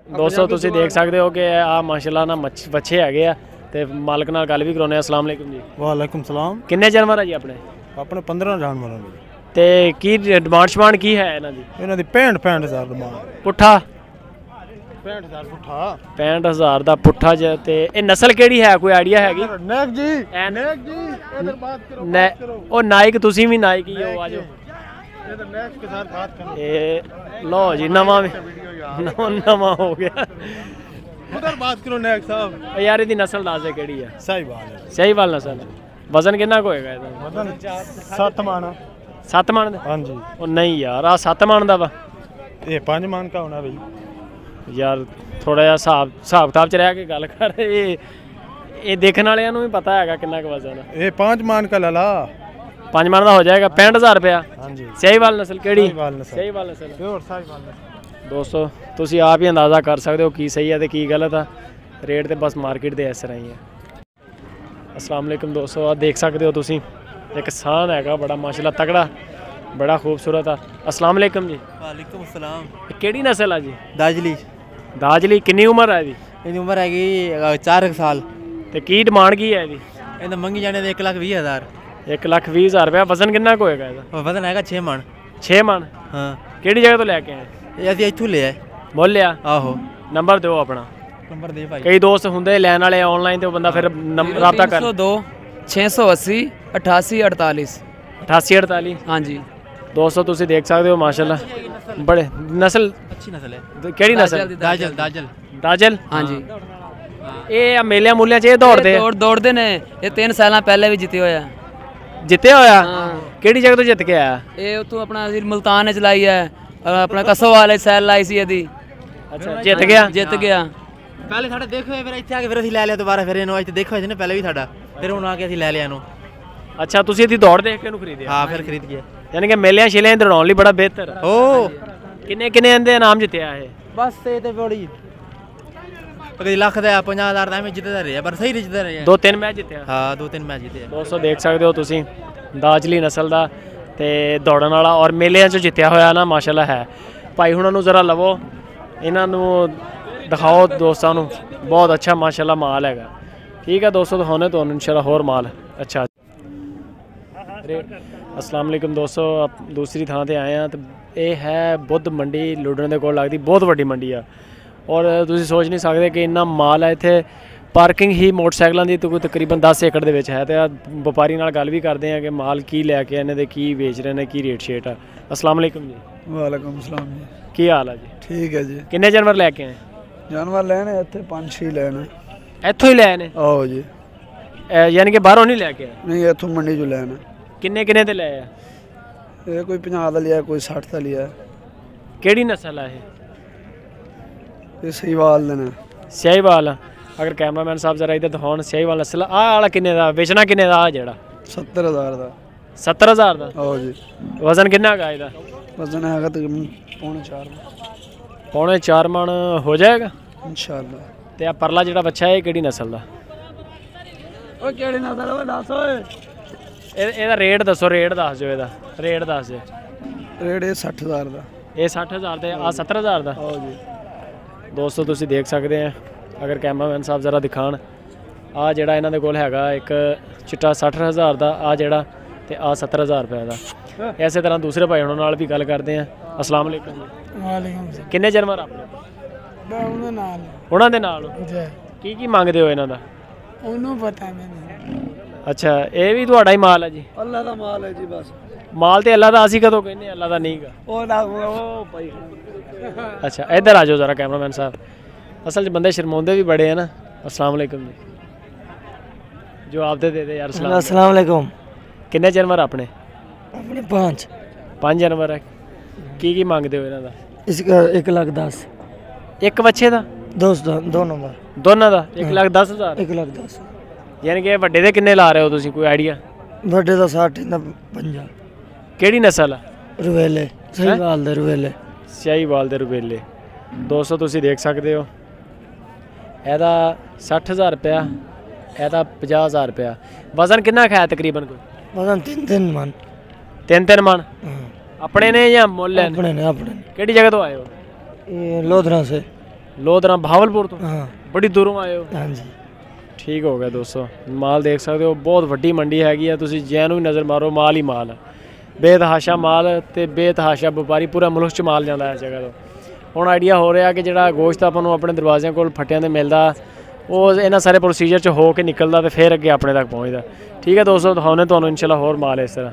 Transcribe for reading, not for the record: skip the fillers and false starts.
ਦੋਸਤੋ ਤੁਸੀਂ ਦੇਖ ਸਕਦੇ ਹੋ ਕਿ ਆ ਮਾਸ਼ਾਅੱਲਾ ਨਾ ਬੱਚੇ ਹੈਗੇ ਆ ਤੇ ਮਾਲਕ ਨਾਲ ਗੱਲ ਵੀ ਕਰਾਉਣੇ ਆ। अस्सलाम वालेकुम जी। वालेकुम सलाम। ਕਿੰਨੇ ਜਾਨਵਰ ਆ ਜੀ ਆਪਣੇ? ਆਪਣੇ 15 ਜਾਨਵਰਾਂ ਦੇ ਤੇ ਕੀ ਡਿਮਾਂਡ ਸ਼ਮਾਂਡ ਕੀ ਹੈ ਇਹਨਾਂ ਦੀ? ਇਹਨਾਂ ਦੀ 65,000 ਡਿਮਾਂਡ। ਪੁੱਠਾ 65,000 ਪੁੱਠਾ 65,000 ਦਾ ਪੁੱਠਾ ਤੇ ਇਹ ਨਸਲ ਕਿਹੜੀ ਹੈ, ਕੋਈ ਆਈਡੀਆ ਹੈਗੀ? ਨੈਕ ਜੀ ਨੈਕ ਜੀ ਇਧਰ ਬਾਤ ਕਰੋ ਉਹ ਨਾਇਕ ਤੁਸੀਂ ਵੀ ਨਾਇਕ ਹੀ ਹੋ, ਆਜੋ इधर नेक्स्ट के साथ बात करो। ਇਹ ਲੋ ਜੀ ਨਵਾਂ ਨਵਾਂ ਹੋ ਗਿਆ। उधर बात करो नेक्स्ट साहब। ਯਾਰ ਇਹਦੀ ਨਸਲ ਦੱਸ ਦੇ ਕਿਹੜੀ ਆ? सही बात है। ਸਹੀਵਾਲ ਨਸਲ। ਵਜ਼ਨ ਕਿੰਨਾ ਕੁ ਹੋਏਗਾ ਇਹਦਾ? वजन 7 मन। 7 ਮਣ ਦਾ? हाँ जी। ਉਹ ਨਹੀਂ ਯਾਰ ਆ 7 ਮਣ ਦਾ ਵਾ। ये 5 मन का होना भाई। ਯਾਰ ਥੋੜਾ ਜਿਹਾ ਹਿਸਾਬ ਕਿਤਾਬ ਚ ਰਹਿ ਕੇ ਗੱਲ ਕਰ। ਇਹ ਦੇਖਣ ਵਾਲਿਆਂ ਨੂੰ ਵੀ ਪਤਾ ਹੈਗਾ ਕਿੰਨਾ ਕੁ ਵਜ਼ਨ ਆ। ये 5 मन का लला 5 ਮਣ ਦਾ ਹੋ ਜਾਏਗਾ 65,000 ਰੁਪਇਆ। हाँ जी। ਸਹੀਵਾਲ ਨਸਲ ਕਿਹੜੀ? सहीवाल नस्ल। ਸਹੀਵਾਲ ਨਸਲ। प्योर सहीवाल नस्ल। ਦੋਸਤੋ ਤੁਸੀਂ ਆਪ ਹੀ ਅੰਦਾਜ਼ਾ ਕਰ ਸਕਦੇ ਹੋ ਕੀ ਸਹੀ ਹੈ ਤੇ ਕੀ ਗਲਤ ਆ। ਰੇਟ ਤੇ ਬਸ ਮਾਰਕੀਟ ਦੇ ਇਸ ਤਰ੍ਹਾਂ ਹੀ ਹੈ। अस्सलाम वालेकुम ਦੋਸਤੋ, ਆ ਦੇਖ ਸਕਦੇ ਹੋ ਤੁਸੀਂ ਇੱਕ ਸਾਨ ਹੈਗਾ ਬੜਾ ਮਾਸ਼ਾਅੱਲਾ ਤਗੜਾ, ਬੜਾ ਖੂਬਸੂਰਤ ਆ। अस्सलाम वालेकुम जी। वालेकुम सलाम। ਕਿਹੜੀ ਨਸਲ ਆ ਜੀ? दाजली। ਦਾਜਲੀ। ਕਿੰਨੀ ਉਮਰ ਹੈ ਇਹਦੀ? ਇਹਦੀ ਉਮਰ ਹੈਗੀ 4 ਸਾਲ। ਤੇ ਕੀ ਡਿਮਾਂਡ ਕੀ ਹੈ ਇਹਦੀ? ਇਹਦਾ ਮੰਗੀ ਜਾਣੇ ਦੇ 1,20,000। 1,20,000 ਰੁਪਇਆ। ਵਜ਼ਨ ਕਿੰਨਾ ਕੁ ਹੋਏਗਾ ਇਹਦਾ? ਵਜ਼ਨ ਹੈਗਾ 6 ਮਣ। 6 ਮਣ। ਹਾਂ। ਕਿਹੜੀ ਜਗ੍ਹਾ ਤੋਂ ਲੈ ਕੇ ਆਏ? ਇਹ ਅਸੀਂ ਇੱਥੋਂ ਲਿਆ। ਮੁੱਲ ਲਿਆ? ਆਹੋ। ਨੰਬਰ ਦਿਓ ਆਪਣਾ। ਨੰਬਰ ਦੇ ਭਾਈ। ਕਈ ਦੋਸਤ ਹੁੰਦੇ ਲੈਣ ਵਾਲੇ ਆਨਲਾਈਨ ਤੇ ਉਹ ਬੰਦਾ ਫਿਰ ਰਾਬਤਾ ਕਰ। 302 680 88 48। 88 48। हाँ जी। ਦੋਸਤੋ ਤੁਸੀਂ ਦੇਖ ਸਕਦੇ ਹੋ ਮਾਸ਼ਾਅੱਲਾ ਬੜੇ ਨਸਲ। ਅੱਛੀ ਨਸਲ ਹੈ। ਕਿਹੜੀ ਨਸਲ? ਦਾਜਲ। ਦਾਜਲ। ਦਾਜਲ। हाँ जी। ਇਹ ਮੇਲਿਆਂ ਮੂਲਿਆਂ 'ਚ ਇਹ ਦੌੜਦੇ ਦੌੜਦੇ ਨੇ। ਇਹ 3 ਸਾਲਾਂ ਪਹਿਲੇ ਵੀ ਜਿੱਤੇ ਹੋਇਆ। ਜਿੱਤਿਆ ਹੋਇਆ? ਹਾਂ। ਕਿਹੜੀ ਜਗ੍ਹਾ ਤੋਂ ਜਿੱਤ ਕੇ ਆਇਆ? ਇਹ ਉਤੋਂ ਆਪਣਾ ਮੁਲਤਾਨ ਚ ਲਾਈ ਹੈ, ਆਪਣਾ ਕਸੋਵਾਲ ਸੈਲ ਲਾਈ ਸੀ ਇਹਦੀ। ਅੱਛਾ ਜਿੱਤ ਗਿਆ? ਜਿੱਤ ਗਿਆ। ਪਹਿਲੇ ਸਾਡਾ ਦੇਖੋ ਫਿਰ ਇੱਥੇ ਆ ਕੇ ਫਿਰ ਅਸੀਂ ਲੈ ਲਿਆ ਦੁਬਾਰਾ। ਫਿਰ ਇਹਨੂੰ ਇੱਥੇ ਦੇਖੋ ਸੀ ਨਾ ਪਹਿਲੇ ਵੀ ਸਾਡਾ, ਫਿਰ ਹੁਣ ਆ ਕੇ ਅਸੀਂ ਲੈ ਲਿਆ ਇਹਨੂੰ। ਅੱਛਾ ਤੁਸੀਂ ਇਹਦੀ ਦੌੜ ਦੇਖ ਕੇ ਇਹਨੂੰ ਖਰੀਦਿਆ? ਹਾਂ ਫਿਰ ਖਰੀਦ ਗਿਆ। ਯਾਨੀ ਕਿ ਮੇਲਿਆਂ ਛੇਲਿਆਂ ਦੌੜਾਉਣ ਲਈ ਬੜਾ ਬਿਹਤਰ। ਓ ਕਿੰਨੇ ਇਹਦੇ ਇਨਾਮ ਜਿੱਤਿਆ ਇਹ? ਬਸ ਇਹ ਤੇ ਬੜੀ ਕਦੀ ਲੱਖ ਦਾ 50,000 ਦਾ ਐਵੇਂ ਜਿੱਤਦਾ ਰਿਹਾ, ਪਰ ਸਹੀ ਜਿੱਤਦਾ ਰਿਹਾ। 2-3 ਮੈਚ ਜਿੱਤਿਆ? ਹਾਂ 2-3 ਮੈਚ ਜਿੱਤੇ। ਦੋਸਤੋ ਦੇਖ ਸਕਦੇ ਹੋ ਤੁਸੀਂ ਦਾਜਲੀ ਨਸਲ ਦਾ ਤੇ ਦੌੜਨ ਵਾਲਾ ਔਰ ਮੇਲਿਆਂ 'ਚ ਜਿੱਤਿਆ ਹੋਇਆ ਨਾ ਮਾਸ਼ਾਅੱਲਾ ਹੈ। ਭਾਈ ਹੁਣਾਂ ਨੂੰ ਜ਼ਰਾ ਲਵੋ, ਇਹਨਾਂ ਨੂੰ ਦਿਖਾਓ ਦੋਸਤਾਂ ਨੂੰ। ਬਹੁਤ ਅੱਛਾ ਮਾਸ਼ਾਅੱਲਾ ਮਾਲ ਹੈਗਾ। ਠੀਕ ਹੈ ਦੋਸਤੋ, ਦਿਖਾਉਣੇ ਤੁਹਾਨੂੰ ਇਨਸ਼ਾਅੱਲਾ ਹੋਰ ਮਾਲ। ਅੱਛਾ अस्सलाम वालेकुम ਦੋਸਤੋ, ਦੂਸਰੀ ਥਾਂ ਤੇ ਆਏ ਆ ਤੇ ਇਹ ਹੈ ਬੁੱਧ ਮੰਡੀ ਲੁਧਿਆਣੇ ਦੇ ਕੋਲ ਲੱਗਦੀ ਬਹੁਤ ਵੱਡੀ ਮੰਡੀ ਆ। ਔਰ ਤੁਸੀਂ ਸੋਚ ਨਹੀਂ ਸਕਦੇ ਕਿ ਇੰਨਾ ਮਾਲ ਹੈ ਇੱਥੇ। ਪਾਰਕਿੰਗ ਹੀ ਮੋਟਰਸਾਈਕਲਾਂ ਦੀ ਕੋਈ ਤਕਰੀਬਨ 10 ਏਕੜ ਦੇ ਵਿੱਚ ਹੈ। ਤੇ ਆ ਵਪਾਰੀ ਨਾਲ ਗੱਲ ਵੀ ਕਰਦੇ ਆ ਕਿ ਮਾਲ ਕੀ ਲੈ ਕੇ ਇਹਨਾਂ ਦੇ ਕੀ ਵੇਚ ਰਹੇ ਨੇ, ਕੀ ਰੇਟ ਸ਼ੇਟ ਆ। अस्सलाम वालेकुम जी। वालेकुम सलाम जी। ਕੀ ਹਾਲ ਆ ਜੀ? ठीक है जी। ਕਿੰਨੇ ਜਾਨਵਰ ਲੈ ਕੇ ਆਏ? जानवर लेने ਇੱਥੇ 5-6 ਲੈਣੇ। ਇੱਥੋਂ ਹੀ ਲੈ ਆਏ ਨੇ? ਆਓ ਜੀ। ਯਾਨੀ ਕਿ ਬਾਹਰੋਂ ਨਹੀਂ ਲੈ ਕੇ ਆਏ? ਨਹੀਂ ਇੱਥੋਂ ਮੰਡੀ ਚੋਂ ਲੈਣੇ। ਕਿੰਨੇ ਤੇ ਲੈ ਆ? ਇਹ ਕੋਈ 50 ਦਾ ਲਿਆ, ਕੋਈ 60 ਦਾ ਲਿਆ। ਕਿਹੜੀ ਨਸਲ ਆ ਇਹ? ਇਹ ਸਹੀਵਾਲ ਦੇ ਨੇ। ਸਿਆਹੀਵਾਲ। ਅਗਰ ਕੈਮਰਾਮੈਨ ਸਾਹਿਬ ਜ਼ਰਾ ਇੱਧਰ ਦਿਖਾਉਣ। ਸਿਆਹੀਵਾਲ ਨਸਲ ਆਹ ਵਾਲਾ ਕਿੰਨੇ ਦਾ ਵੇਚਣਾ? ਕਿੰਨੇ ਦਾ? ਆ ਜਿਹੜਾ 70,000 ਦਾ। 70,000 ਦਾ? ਆਓ ਜੀ। ਵਜ਼ਨ ਕਿੰਨਾ ਹੈਗਾ ਇਹਦਾ? ਵਜ਼ਨ ਹੈਗਾ ਤਕਰੀਬਨ 4.5 ਪੌਣੇ 4 ਮਣ ਹੋ ਜਾਏਗਾ ਇਨਸ਼ਾਅੱਲਾ। ਤੇ ਆ ਪਰਲਾ ਜਿਹੜਾ ਬੱਚਾ ਹੈ ਇਹ ਕਿਹੜੀ ਨਸਲ ਦਾ? ਓ ਕਿਹੜੀ ਨਸਲ ਓਏ ਦੱਸ ਓਏ। ਇਹਦਾ ਰੇਟ ਦੱਸੋ, ਰੇਟ ਦੱਸ ਦਿਓ ਇਹਦਾ, ਰੇਟ ਦੱਸ ਦਿਓ। ਰੇਟ ਇਹ 60,000 ਦਾ। ਇਹ 60,000 ਤੇ ਆ 70,000 ਦਾ? ਆਓ ਜੀ। ਦੋਸਤੋ ਤੁਸੀਂ ਦੇਖ ਸਕਦੇ ਆ, ਅਗਰ ਕੈਮਰਾਮੈਨ ਸਾਹਿਬ ਜ਼ਰਾ ਦਿਖਾਣ। ਆ ਜਿਹੜਾ ਇਹਨਾਂ ਦੇ ਕੋਲ ਹੈਗਾ ਇੱਕ ਚਿੱਟਾ 60,000 ਦਾ, ਆ ਜਿਹੜਾ ਤੇ ਆ 70,000 ਰੁਪਏ ਦਾ। ਇਸੇ ਤਰ੍ਹਾਂ ਦੂਸਰੇ ਭਾਈ ਉਹਨਾਂ ਨਾਲ ਵੀ ਗੱਲ ਕਰਦੇ ਆ। अस्सलाम वालेकुम जी। ਵਾਲੇਕੁਮ ਸਲਾਮ। ਕਿੰਨੇ ਜਾਨਵਰ ਆਪਣੇ? ਉਹਨਾਂ ਨਾਲ। ਉਹਨਾਂ ਦੇ ਨਾਲ ਜੀ। ਕੀ ਮੰਗਦੇ ਹੋ ਇਹਨਾਂ ਦਾ? ਉਹਨੂੰ ਪਤਾ ਮੈਨੂੰ। ਅੱਛਾ ਇਹ ਵੀ ਤੁਹਾਡਾ ਹੀ ਮਾਲ ਹੈ ਜੀ? ਅੱਲਾ ਦਾ ਮਾਲ ਹੈ ਜੀ ਬਸ। ਮਾਲ ਤੇ ਅੱਲਾ ਦਾ, ਅਸੀਂ ਕਦੋਂ ਕਹਿੰਦੇ ਅੱਲਾ ਦਾ ਨਹੀਂਗਾ। ਉਹ ਨਾ ਉਹ ਭਾਈ। ਅੱਛਾ ਇੱਧਰ ਆ ਜਾਓ ਜ਼ਰਾ ਕੈਮਰਾਮੈਨ ਸਾਹਿਬ। ਅਸਲ 'ਚ ਬੰਦੇ ਸ਼ਰਮਾਉਂਦੇ ਵੀ ਬੜੇ ਹੈ ਨਾ। अस्सलाम वालेकुम जी। ਜਵਾਬ ਦੇ ਦੇ ਯਾਰ। अस्सलाम वालेकुम। ਕਿੰਨੇ ਜਾਨਵਰ ਆਪਣੇ? अपने 5 ਜਾਨਵਰ ਹੈ। ਕੀ ਮੰਗਦੇ ਹੋ ਇਹਨਾਂ ਦਾ? इसका 1,10,000। ਇੱਕ ਬੱਚੇ ਦਾ? दोनों का ਦੋਨਾਂ ਦਾ 1,10,000। 1,10,000। ਯਾਨੀ ਕਿ ਵੱਡੇ ਦੇ ਕਿੰਨੇ ਲਾ ਰਹੇ ਹੋ ਤੁਸੀਂ, ਕੋਈ ਆਈਡੀਆ? बड़े का 60 ना 50। ਕਿਹੜੀ ਨਸਲ ਆ? रुवेले। सही बाल दे रुवेले। ਸਿਆਹੀਵਾਲ ਦੇ ਰੁਬੇਲੇ। ਦੋਸਤੋ ਤੁਸੀਂ ਦੇਖ ਸਕਦੇ ਹੋ ਇਹਦਾ 60,000 ਰੁਪਇਆ, ਇਹਦਾ 50,000 ਰੁਪਇਆ। ਵਜ਼ਨ ਕਿੰਨਾ ਖਾਇਆ ਤਕਰੀਬਨ? ਕੋਈ वजन 3-3 मन। 3-3 ਮਣ? ਆਪਣੇ ਨੇ ਜਾਂ ਮੁੱਲ ਲੈਣ? अपने ने। ਕਿਹੜੀ ਜਗ੍ਹਾ ਤੋਂ ਆਏ ਹੋ? ये लोधरा से। ਲੋਧਰਾ ਭਾਵਲਪੁਰ ਤੋਂ हाँ ਬੜੀ ਦੂਰੋਂ ਆਏ ਹੋ हाँ जी ਠੀਕ ਹੋ ਗਿਆ ਦੋਸਤੋ ਮਾਲ ਦੇਖ ਸਕਦੇ ਹੋ ਬਹੁਤ ਵੱਡੀ ਮੰਡੀ ਹੈਗੀ ਆ ਤੁਸੀਂ ਜੈ ਨੂੰ ਵੀ ਨਜ਼ਰ ਮਾਰੋ ਮਾਲ ਹੀ ਮਾਲ ਹੈ ਬੇਤਹਾਸ਼ਾ ਮਾਲ ਤੇ ਬੇਤਹਾਸ਼ਾ ਵਪਾਰੀ ਪੂਰਾ ਮੁਲਕ ਚ ਮਾਲ ਜਾਂਦਾ ਇਸ ਜਗ੍ਹਾ ਤੋਂ ਹੁਣ ਆਈਡੀਆ ਹੋ ਰਿਹਾ ਕਿ ਜਿਹੜਾ ਗੋਸ਼ਤ ਆਪਾਂ ਨੂੰ ਆਪਣੇ ਦਰਵਾਜ਼ਿਆਂ ਕੋਲ ਫੱਟਿਆਂ ਤੇ ਮਿਲਦਾ ਉਹ ਇਹਨਾਂ ਸਾਰੇ ਪ੍ਰੋਸੀਜਰ ਚ ਹੋ ਕੇ ਨਿਕਲਦਾ ਤੇ ਫਿਰ ਅੱਗੇ ਆਪਣੇ ਤੱਕ ਪਹੁੰਚਦਾ ਠੀਕ ਹੈ ਦੋਸਤੋ ਦਿਖਾਉਂਦੇ ਤੁਹਾਨੂੰ ਇਨਸ਼ਾਅੱਲਾ ਹੋਰ ਮਾਲ ਇਸ ਤਰ੍ਹਾਂ